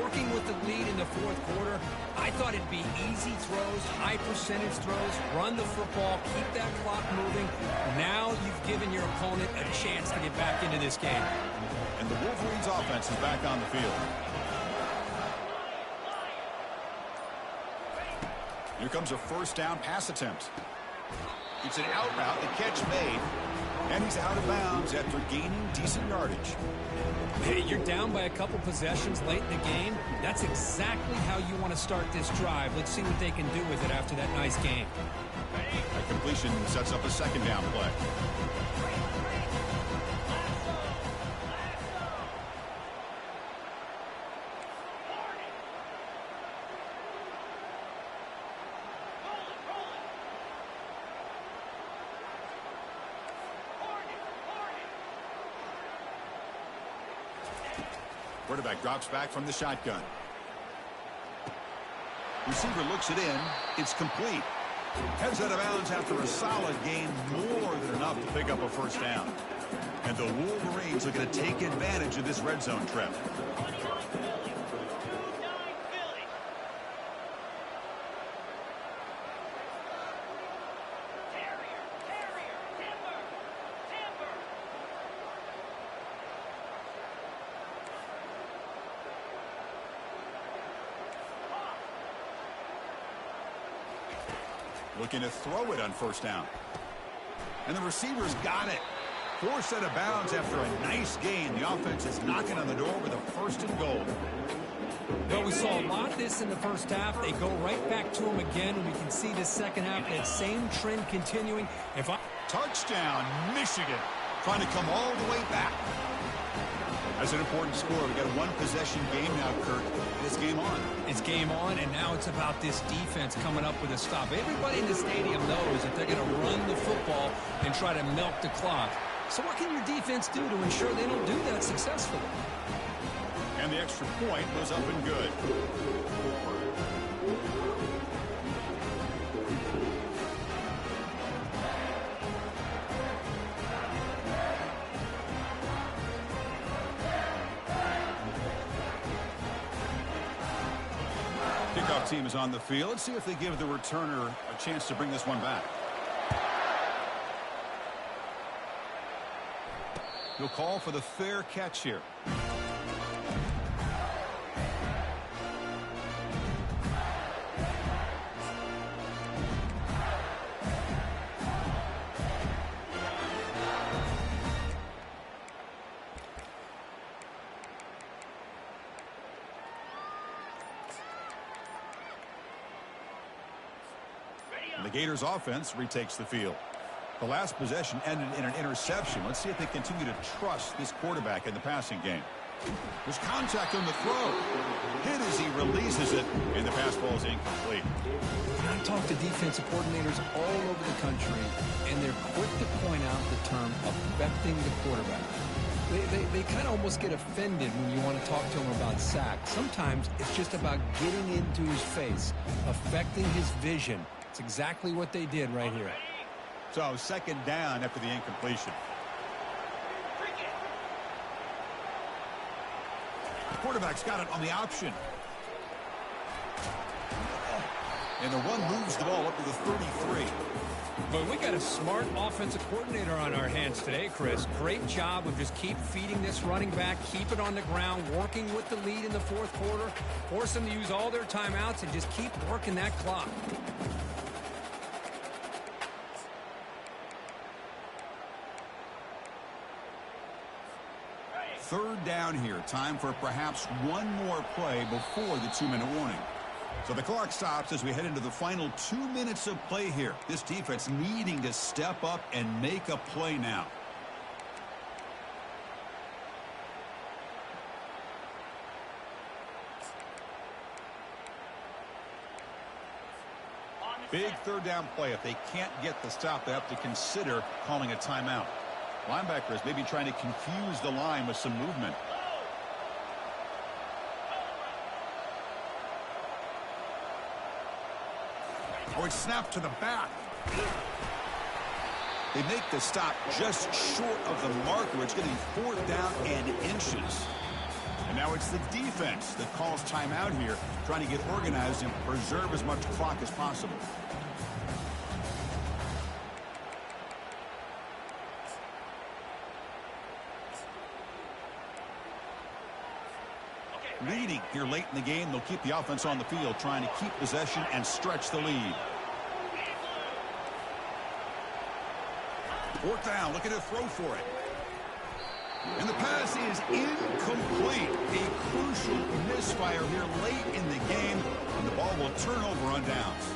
Working with the lead in the fourth quarter, I thought it'd be easy throws, high percentage throws, run the football, keep that clock moving. Now you've given your opponent a chance to get back into this game. And the Wolverines' offense is back on the field. Here comes a first down pass attempt. It's an out route, the catch made, and he's out of bounds after gaining decent yardage. Hey, you're down by a couple possessions late in the game. That's exactly how you want to start this drive. Let's see what they can do with it after that nice game. That completion sets up a second down play. Quarterback drops back from the shotgun. Receiver looks it in. It's complete. Heads out of bounds after a solid gain, more than enough to pick up a first down. And the Wolverines are going to take advantage of this red zone trip. Looking to throw it on first down. And the receiver's got it. Forced out of bounds after a nice gain. The offense is knocking on the door with a 1st and goal. Well, we saw a lot of this in the first half. They go right back to him again, and we can see the second half, that same trend continuing. Touchdown, Michigan, trying to come all the way back. That's an important score. We've got a one-possession game now, Kirk. It's game on. It's game on, and now it's about this defense coming up with a stop. Everybody in the stadium knows that they're going to run the football and try to milk the clock. So what can your defense do to ensure they don't do that successfully? And the extra point was up and good. Kickoff team is on the field. Let's see if they give the returner a chance to bring this one back. He'll call for the fair catch here. The Gators offense retakes the field. The last possession ended in an interception. Let's see if they continue to trust this quarterback in the passing game. There's contact on the throw. Hit as he releases it, and the pass ball is incomplete. I talk to defensive coordinators all over the country, and they're quick to point out the term affecting the quarterback. They kind of almost get offended when you want to talk to them about sacks. Sometimes it's just about getting into his face, affecting his vision. It's exactly what they did right here. So second down after the incompletion. The quarterback's got it on the option. And the run moves the ball up to the 33. But we got a smart offensive coordinator on our hands today, Chris. Great job of just keep feeding this running back, keep it on the ground, working with the lead in the fourth quarter, force them to use all their timeouts, and just keep working that clock. Third down here. Time for perhaps one more play before the 2-minute warning. So the clock stops as we head into the final 2 minutes of play here. This defense needing to step up and make a play now. Big third down play. If they can't get the stop, they have to consider calling a timeout. Linebackers maybe trying to confuse the line with some movement. Oh, it's snapped to the back. They make the stop just short of the marker. It's going to be 4th down and inches. And now it's the defense that calls timeout here, trying to get organized and preserve as much clock as possible. Leading here late in the game, they'll keep the offense on the field, trying to keep possession and stretch the lead. 4th down, looking to throw for it. And the pass is incomplete. A crucial misfire here late in the game, and the ball will turn over on downs.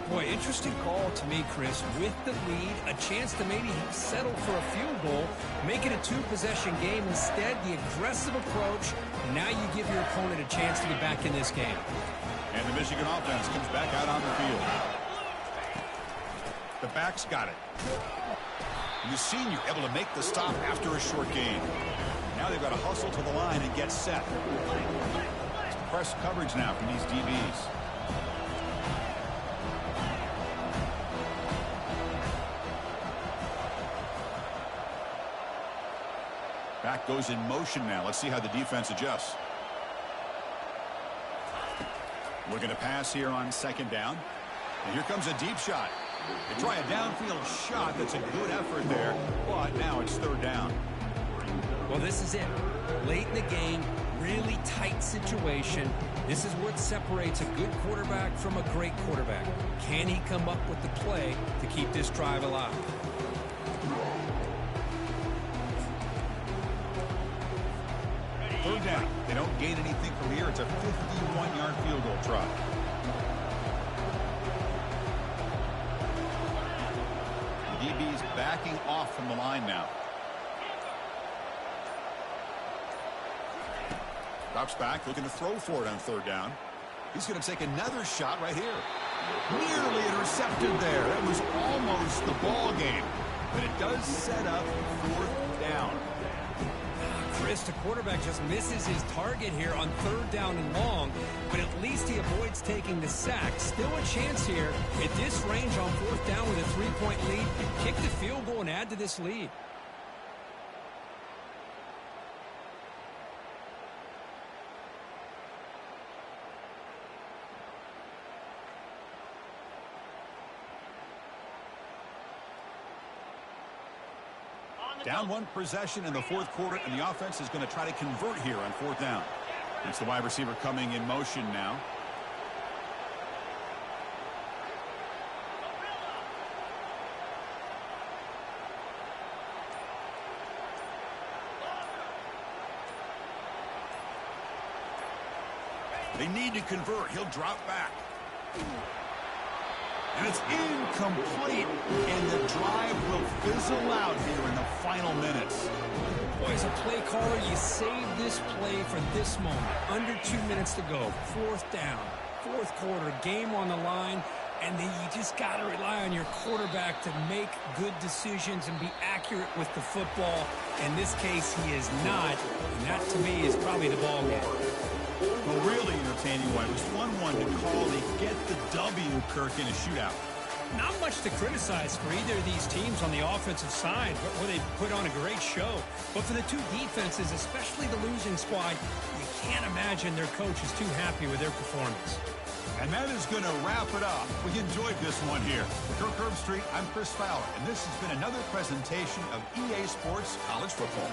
Boy, interesting call to me, Chris. With the lead, a chance to maybe settle for a field goal, make it a 2-possession game. Instead, the aggressive approach. Now you give your opponent a chance to get back in this game. And the Michigan offense comes back out on the field. The back's got it. And the senior able to make the stop after a short gain. Now they've got to hustle to the line and get set. It's press coverage now from these DBs. Back goes in motion now. Let's see how the defense adjusts. Looking to pass here on 2nd down. And here comes a deep shot. They try a downfield shot. That's a good effort there. But now it's 3rd down. Well, this is it. Late in the game, really tight situation. This is what separates a good quarterback from a great quarterback. Can he come up with the play to keep this drive alive? early down. They don't gain anything from here. It's a 51-yard field goal try. The DB's backing off from the line now. Drops back, looking to throw for it on third down. He's going to take another shot right here. Nearly intercepted there. That was almost the ball game. But it does set up fourth down. Chris, the quarterback just misses his target here on third down and long, but at least he avoids taking the sack. Still a chance here at this range on fourth down with a 3-point lead. Kick the field goal and add to this lead. Down one possession in the fourth quarter, and the offense is going to try to convert here on fourth down. It's the wide receiver coming in motion now. They need to convert. He'll drop back. And it's incomplete, and the drive will fizzle out here in the final minutes. Boy, as a play caller, you save this play for this moment. Under 2 minutes to go. Fourth down, fourth quarter, game on the line, and then you just got to rely on your quarterback to make good decisions and be accurate with the football. In this case, he is not, and that, to me, is probably the ball game. Well, really entertaining one. It was 1-1 to call. They get the W, Kirk, in a shootout. Not much to criticize for either of these teams on the offensive side, where they put on a great show. But for the two defenses, especially the losing squad, you can't imagine their coach is too happy with their performance. And that is going to wrap it up. We enjoyed this one here. For Kirk Herbstreit, I'm Chris Fowler, and this has been another presentation of EA Sports College Football.